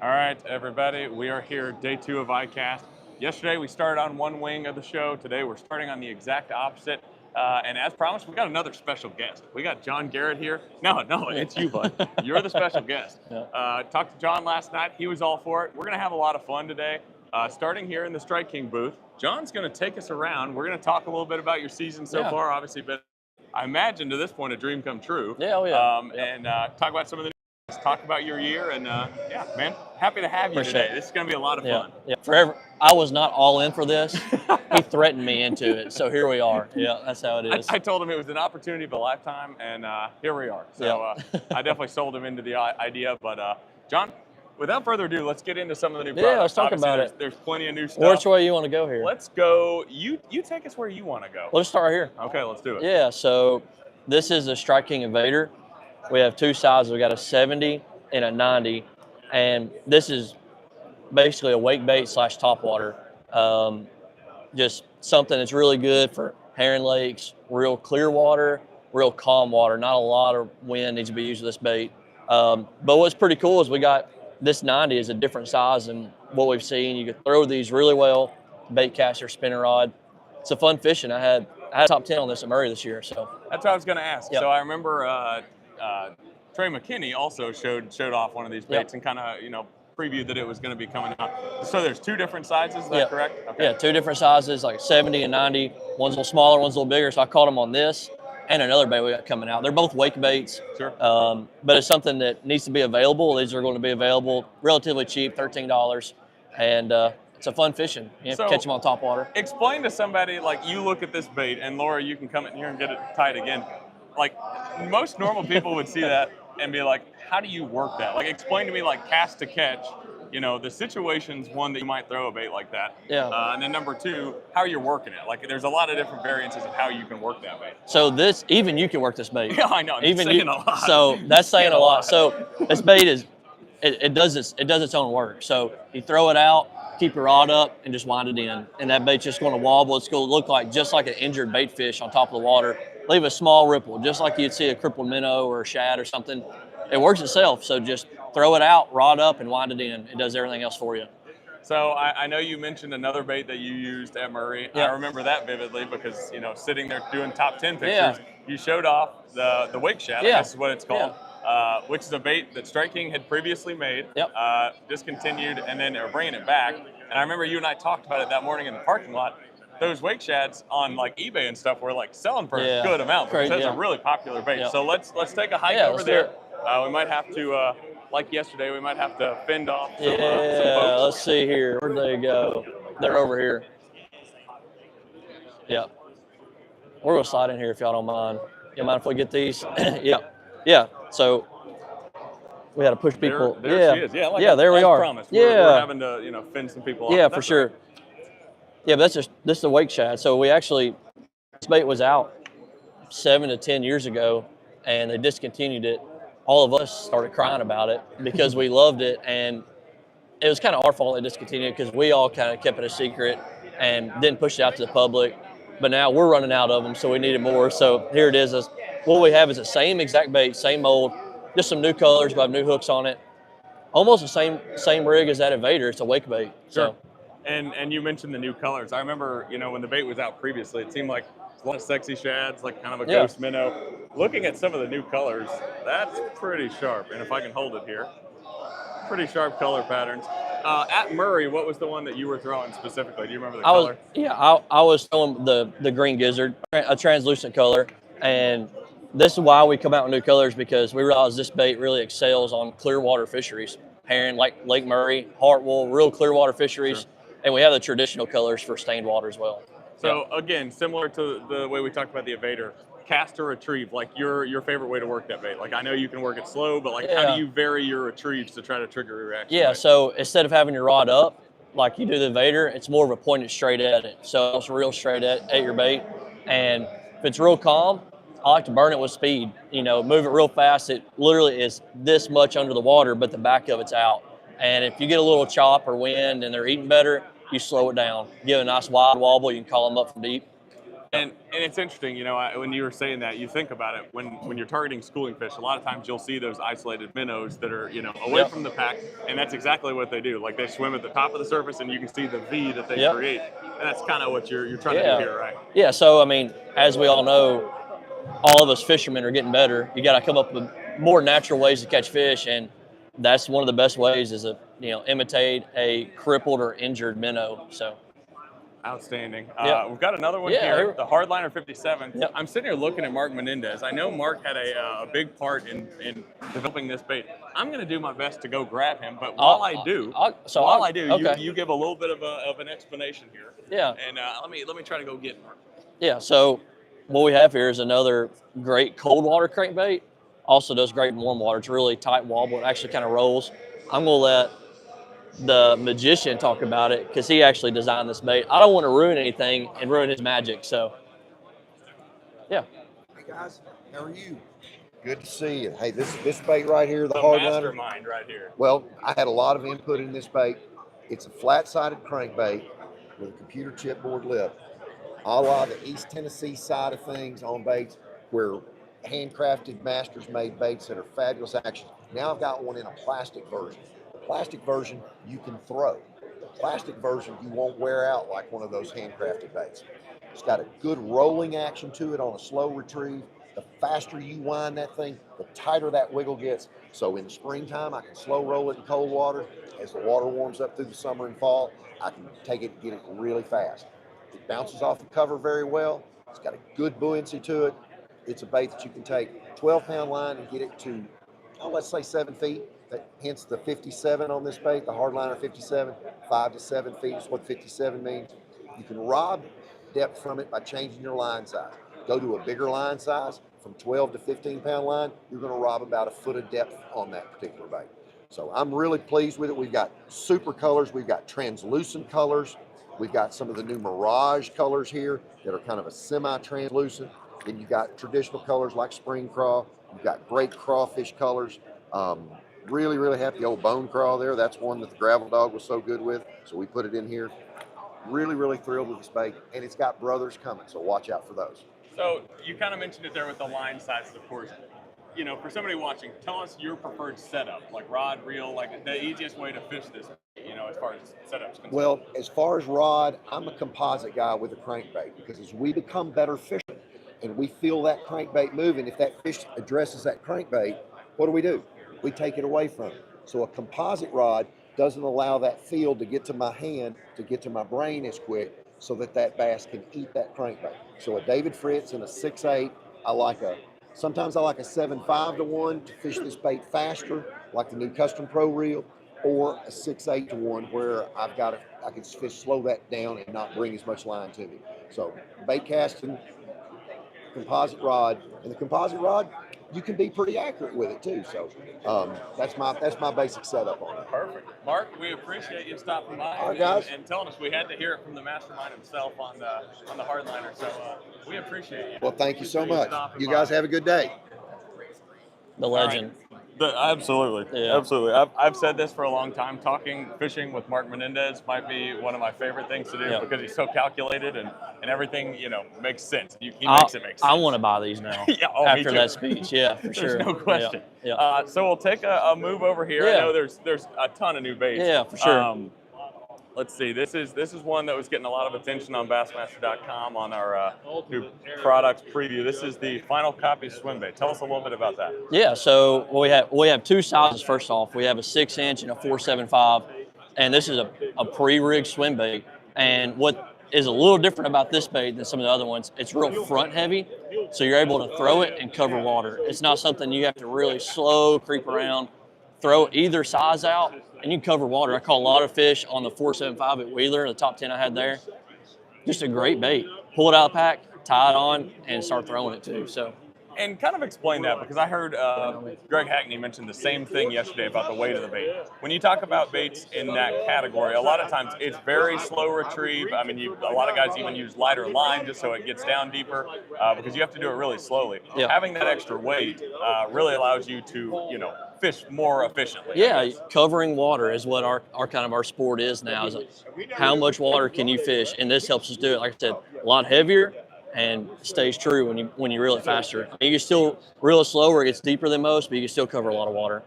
All right, everybody, we are here, day 2 of ICAST. Yesterday we started on one wing of the show. Today we're starting on the exact opposite. And as promised, we got another special guest. We got John Garrett here. No, it's you, bud. You're the special guest. Yeah. Talked to John last night. He was all for it. We're going to have a lot of fun today. Starting here in the Strike King booth, John's going to take us around. We're going to talk a little bit about your season so far. Obviously, been, I imagine, to this point, a dream come true. Yeah, oh yeah. And talk about some of the talk about your year, and yeah, man, happy to have you today. This is going to be a lot of fun. Yeah, forever. I was not all in for this. He threatened me into it, so here we are. Yeah, that's how it is. I told him it was an opportunity of a lifetime, and here we are. So I definitely sold him into the idea. But John, without further ado, let's get into some of the new products. Yeah, let's talk Obviously, about it. There's plenty of new stuff. Which way you want to go here? Let's go. You take us where you want to go. Let's start right here. Okay, let's do it. Yeah, so this is the Strike King Invader. We have two sizes. We got a 70 and a 90, and this is basically a wake bait / topwater. Just something that's really good for herring lakes, real clear water, real calm water. Not a lot of wind needs to be used with this bait. But what's pretty cool is we got this 90 is a different size than what we've seen. You can throw these really well, bait caster, spinning rod. It's a fun fishing. I had top 10 on this at Murray this year. So that's what I was going to ask. Yep. So I remember Trey McKinney also showed off one of these baits and kind of, previewed that it was going to be coming out. So there's two different sizes, is that correct? Okay. Yeah, two different sizes, like 70 and 90. One's a little smaller, one's a little bigger. So I caught them on this and another bait we got coming out. They're both wake baits. Sure. But it's something that needs to be available. These are going to be available relatively cheap, $13. And it's a fun fishing. You have to catch them on top water. Explain to somebody, like, you look at this bait, and Laura, you can come in here and get it tight again. Like, most normal people would see that and be like, how do you work that? Like, explain to me, like, cast to catch, the situations, one, that you might throw a bait like that. Yeah. And then number two, how you're working it. Like, there's a lot of different variances of how you can work that bait. So even you can work this bait. Yeah, I know. Even saying a lot. So that's saying a lot. So this bait it does its own work. So you throw it out, keep your rod up, and just wind it in. And that bait's just going to wobble. It's going to look like just like an injured bait fish on top of the water. Leave a small ripple, just like you'd see a crippled minnow or a shad or something. It works itself, so just throw it out, rod up, and wind it in. It does everything else for you. So I know you mentioned another bait that you used at Murray. Yeah. I remember that vividly because, sitting there doing top 10 pictures, you showed off the wake shad, I guess is what it's called, which is a bait that Strike King had previously made, discontinued, and then are bringing it back. And I remember you and I talked about it that morning in the parking lot. Those wake shads on like eBay and stuff were like selling for a good amount. Because that's a really popular bait. So let's take a hike over there. We might have to, like yesterday, we might have to fend off some folks. Let's see here. Where'd they go? They're over here. Yeah. We're going to slide in here if y'all don't mind. You mind if we get these? Yeah. So we had to push people. There she is. Yeah, there we are. Promised. We're having to, fend some people off. Yeah, for sure. Yeah, but this is a wake shad. So this bait was out 7 to 10 years ago, and they discontinued it. All of us started crying about it because we loved it, and it was kind of our fault they discontinued it because we all kind of kept it a secret and didn't push it out to the public. But now we're running out of them, so we needed more. So here it is. What we have is the same exact bait, same mold, just some new colors, but have new hooks on it. Almost the same rig as that Invader. It's a wake bait. Sure. So. And you mentioned the new colors. I remember, when the bait was out previously, it seemed like a lot of sexy shads, like kind of a ghost minnow. Looking at some of the new colors, that's pretty sharp. And if I can hold it here, pretty sharp color patterns. At Murray, what was the one that you were throwing specifically? Do you remember the color? I was throwing the green gizzard, a translucent color. And this is why we come out with new colors, because we realize this bait really excels on clear water fisheries. Herring, like Lake Murray, Hartwell, real clear water fisheries. Sure. And we have the traditional colors for stained water as well. So again, similar to the way we talked about the Invader, cast or retrieve, like your favorite way to work that bait. Like, I know you can work it slow, but like how do you vary your retrieves to try to trigger a reaction? Yeah, so instead of having your rod up like you do the Invader, it's more of a pointed straight at it. So it's real straight at your bait. And if it's real calm, I like to burn it with speed. Move it real fast. It literally is this much under the water, but the back of it's out. And if you get a little chop or wind and they're eating better, you slow it down. Give it a nice wide wobble. You can call them up from deep. And it's interesting, you know, when you were saying that, you think about it, when you're targeting schooling fish, a lot of times you'll see those isolated minnows that are, you know, away from the pack, and that's exactly what they do. Like they swim at the top of the surface, and you can see the V that they create, and that's kind of what you're trying to do here, right? Yeah. So I mean, as we all know, all of us fishermen are getting better. You got to come up with more natural ways to catch fish, and that's one of the best ways is to imitate a crippled or injured minnow. So. Outstanding. We've got another one here, the Hardliner 57. Yep. I'm sitting here looking at Mark Menendez. I know Mark had a big part in developing this bait. I'm going to do my best to go grab him, but while I do, you give a little bit of an explanation here. Yeah. And let me try to go get Mark. Yeah. So what we have here is another great cold water crankbait. Also does great in warm water. It's really tight wobble. It actually kind of rolls. I'm going to let the magician talk about it because he actually designed this bait. I don't want to ruin anything and ruin his magic, so yeah. Hey guys, how are you? Good to see you. Hey, this bait right here, the Hardliner. Mastermind right here. Well, I had a lot of input in this bait. It's a flat-sided crankbait with a computer chipboard lip, a la the East Tennessee side of things on baits, where handcrafted masters made baits that are fabulous action. Now I've got one in a plastic version. Plastic version you can throw. The plastic version you won't wear out like one of those handcrafted baits. It's got a good rolling action to it on a slow retrieve. The faster you wind that thing, the tighter that wiggle gets. So in the springtime, I can slow roll it in cold water. As the water warms up through the summer and fall, I can take it and get it really fast. It bounces off the cover very well. It's got a good buoyancy to it. It's a bait that you can take 12-pound line and get it to, let's say 7 feet. Hence the 57 on this bait, the Hardliner 57, 5 to 7 feet is what 57 means. You can rob depth from it by changing your line size. Go to a bigger line size, from 12 to 15-pound line, you're going to rob about a foot of depth on that particular bait. So I'm really pleased with it. We've got super colors, we've got translucent colors, we've got some of the new Mirage colors here that are kind of a semi-translucent. Then you've got traditional colors like spring craw, you've got great crawfish colors. Really, really happy. The old bone craw there, that's one that the gravel dog was so good with, so we put it in here. Really, really thrilled with this bait, and it's got brothers coming, so watch out for those. So you kind of mentioned it there with the line sizes, of course. You know, for somebody watching, tell us your preferred setup, like rod, reel, like the easiest way to fish this, you know, as far as setups concerned. Well, as far as rod, I'm a composite guy with a crankbait, because as we become better fishermen and we feel that crankbait moving, if that fish addresses that crankbait, what do? We take it away from it. So a composite rod doesn't allow that feel to get to my hand, to get to my brain as quick, so that bass can eat that crankbait. So a David Fritz and a 6/8, sometimes I like a 7/5 to 1 to fish this bait faster, like the new Custom Pro reel, or a 6/8 to 1 where I can fish slow that down and not bring as much line to me. So bait casting, composite rod, and the composite rod, you can be pretty accurate with it too. So that's my basic setup on it. Perfect. Mark, we appreciate you stopping by and telling us. We had to hear it from the mastermind himself on the Hardliner. So we appreciate you. Well, thank you so much. You guys have a good day. The legend. Absolutely. Yeah. Absolutely. I've said this for a long time. Fishing with Mark Menendez might be one of my favorite things to do because he's so calculated and everything, you know, makes sense. He makes it make sense. I want to buy these now. After that speech. Yeah, for sure. There's no question. Yeah. So we'll take a move over here. Yeah. I know there's a ton of new baits. Yeah, for sure. Let's see. This is one that was getting a lot of attention on Bassmaster.com on our new products preview. This is the Final Copy swim bait. Tell us a little bit about that. Yeah. So we have two sizes. First off, we have a 6-inch and a 4.75, and this is a pre-rigged swim bait. And what is a little different about this bait than some of the other ones, it's real front heavy, so you're able to throw it and cover water. It's not something you have to really slow creep around. Throw either size out, and you can cover water. I caught a lot of fish on the 4.75 at Wheeler, the top 10 I had there. Just a great bait. Pull it out of the pack, tie it on, and start throwing it too. So. And kind of explain that, because I heard Greg Hackney mention the same thing yesterday about the weight of the bait. When you talk about baits in that category, a lot of times it's very slow retrieve. I mean, a lot of guys even use lighter line just so it gets down deeper because you have to do it really slowly. Yeah. Having that extra weight really allows you to, you know, fish more efficiently. Yeah, covering water is what our kind of our sport is now. Is how much water can you fish? And this helps us do it. Like I said, a lot heavier, and stays true when you reel it faster. You can still reel it slower, it gets deeper than most, but you can still cover a lot of water.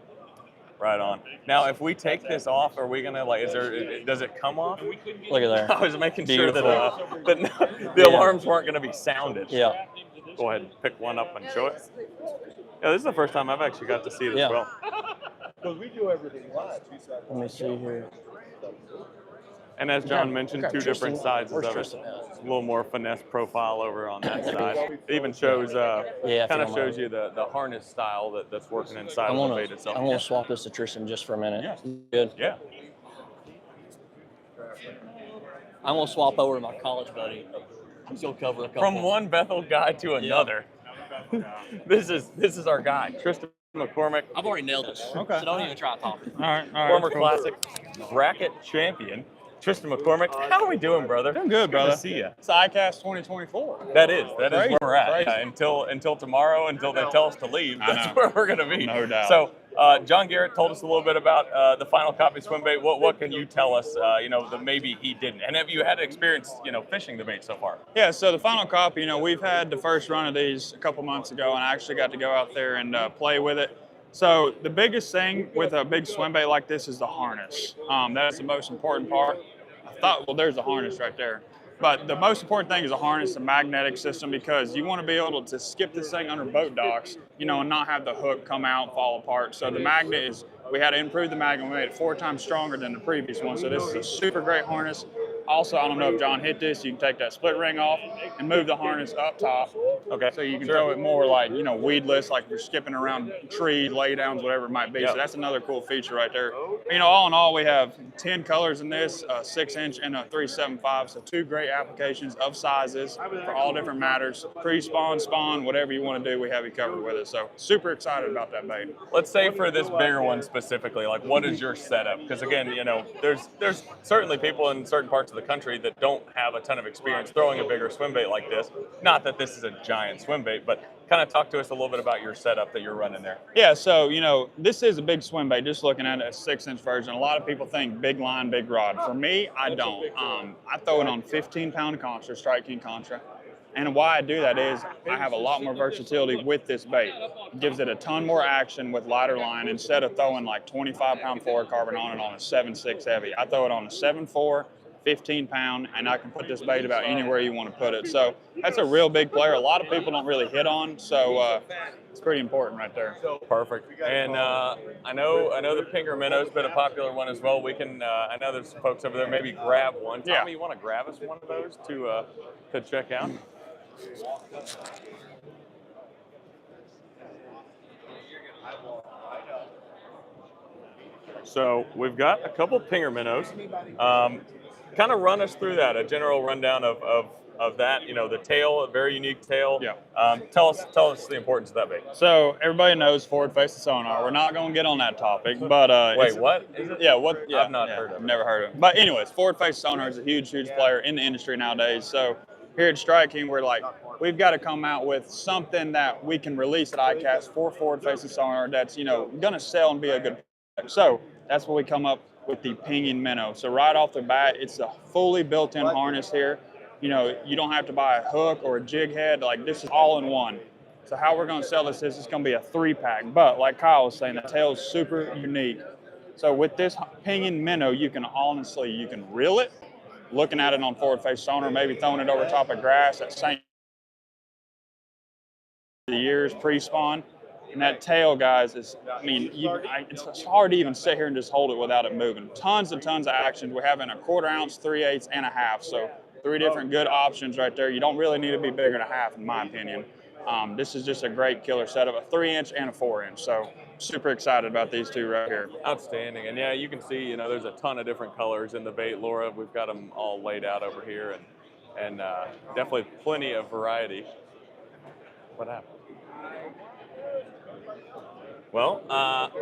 Right on. Now, if we take this off, are we gonna like? Does it come off? Look at there. I was making Beautiful. sure that the alarms weren't gonna be sounded. Yeah. Go ahead and pick one up and show it. Yeah, this is the first time I've actually got to see it as well. Because we do everything live. Let me see here. And as John mentioned, two different sizes of it. Tristan? A little more finesse profile over on that side. It even shows, kind of shows you the harness style that's working inside of the bait itself. I'm going to swap this to Tristan just for a minute. Yeah. Good. Yeah. I'm going to swap over to my college buddy. He'll cover a couple. From one Bethel guy to another. This is our guy, Tristan McCormack. I've already nailed this. Okay. So don't even try to top it. All right. Former classic bracket champion, Tristan McCormack. How are we doing, brother? Doing good, brother. Good to see you. It's ICAST 2024. That is where we're at. Crazy. Until tomorrow, until they tell us to leave, that's where we're going to be. No doubt. So, John Garrett told us a little bit about the final copy swim bait. What can you tell us? That maybe he didn't. And have you had experience, fishing the bait so far? Yeah. So the final copy, we've had the first run of these a couple months ago, and I actually got to go out there and play with it. So the biggest thing with a big swim bait like this is the harness. That's the most important part. I thought, well, there's the harness right there. But the most important thing is the harness, the magnetic system, because you want to be able to skip this thing under boat docks, and not have the hook come out and fall apart. So the magnet is, we had to improve the magnet. We made it 4 times stronger than the previous one. So this is a super great harness. Also, I don't know if John hit this, you can take that split ring off and move the harness up top. Okay. So you can throw it more like, weedless, like you're skipping around trees, laydowns, whatever it might be. Yep. So that's another cool feature right there. All in all, we have 10 colors in this, a 6-inch and a 375. So 2 great applications of sizes for all different matters. Pre-spawn, spawn, whatever you want to do, we have you covered with it. So super excited about that bait. Let's say for this bigger one specifically, like what is your setup? Because again, there's certainly people in certain parts of the country that don't have a ton of experience throwing a bigger swim bait like this. Not that this is a giant swim bait, but kind of talk to us a little bit about your setup that you're running there. Yeah, so, this is a big swim bait, just looking at it, a 6-inch version. A lot of people think big line, big rod. For me, I don't. I throw it on 15-pound Contra, Strike King Contra. And why I do that is I have a lot more versatility with this bait. It gives it a ton more action with lighter line. Instead of throwing like 25-pound fluorocarbon on it on a 7.6 heavy, I throw it on a 7.4, 15-pound, and I can put this bait about anywhere you want to put it. So that's a real big player. A lot of people don't really hit on, so it's pretty important right there. Perfect. And I know the Pinger Minnow's been a popular one as well. We can, I know there's some folks over there, maybe grab one. Yeah. Tommy, you want to grab us one of those to check out? So we've got a couple Pinger Minnows. Kind of run us through that, a general rundown of that. The tail, a very unique tail. Yeah. Tell us the importance of that bait. So everybody knows forward-facing sonar. We're not going to get on that topic, but wait, what is it? Yeah, what? Yeah, I've not heard of it. Never heard of it. But anyways, forward-facing sonar is a huge player in the industry nowadays. So here at Strike King, we've got to come out with something that we can release at ICAST for forward-facing sonar that's going to sell and be a good product. So that's what we come up with the pinging minnow. So right off the bat, it's a fully built-in harness here. You don't have to buy a hook or a jig head. Like, this is all in one. So how we're going to sell this is it's going to be a 3-pack. But like Kyle was saying, the tail is super unique. So with this pinging minnow, you can reel it, looking at it on forward-face sonar, maybe throwing it over top of grass at St. years pre-spawn. And that tail, guys, it's hard to even sit here and just hold it without it moving. Tons and tons of action. We're having a 1/4 ounce, 3/8, and a half. So 3 different good options right there. You don't really need to be bigger than a half, in my opinion. This is just a great killer setup, a 3-inch and a 4-inch. So super excited about these two right here. Outstanding. And yeah, you can see, there's a ton of different colors in the bait, Laura. We've got them all laid out over here, and definitely plenty of variety. What happened? Well,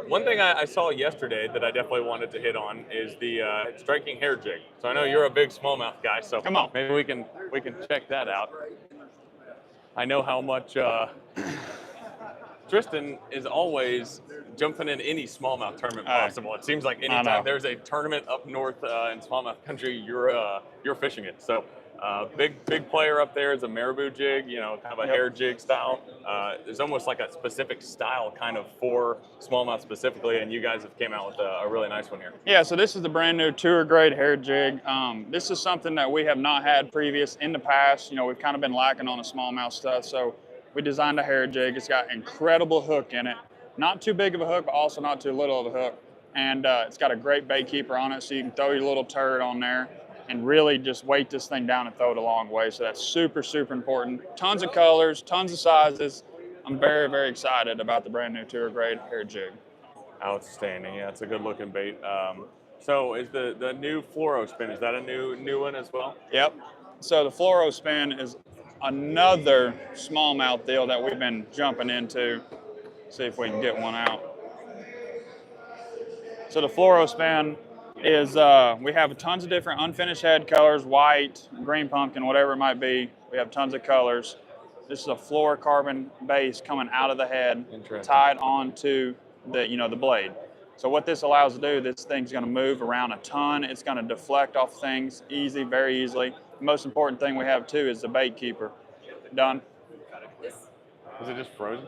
one thing I saw yesterday that I definitely wanted to hit on is the striking hair jig. So I know you're a big smallmouth guy, so come on, maybe we can check that out. I know how much Tristan is always jumping in any smallmouth tournament possible. It seems like anytime there's a tournament up north in smallmouth country, you're fishing it. So Big player up there is a marabou jig, you know, kind of a hair jig style. There's almost like a specific style kind of for smallmouth specifically, and you guys have came out with a really nice one here. Yeah, so this is the brand new tour grade hair jig. This is something that we have not had previous in the past. You know, we've kind of been lacking on the smallmouth stuff, so we designed a hair jig. It's got incredible hook in it. Not too big of a hook, but also not too little of a hook. And it's got a great bait keeper on it, so you can throw your little turd on there and really just weight this thing down and throw it a long way. So that's super, super important. Tons of colors, tons of sizes. I'm very, very excited about the brand new tour grade hair jig. Outstanding. Yeah, it's a good looking bait. So is the new fluoro spin, is that a new one as well? Yep. So the fluoro spin is another smallmouth deal that we've been jumping into. See if we can get one out. So the fluoro spin is, we have tons of different unfinished head colors, white, green pumpkin, whatever it might be. We have tons of colors. This is a fluorocarbon base coming out of the head, tied onto the, the blade. So what this allows to do, this thing's gonna move around a ton. It's gonna deflect off things very easily. The most important thing we have too is the bait keeper. Done. Is it just frozen?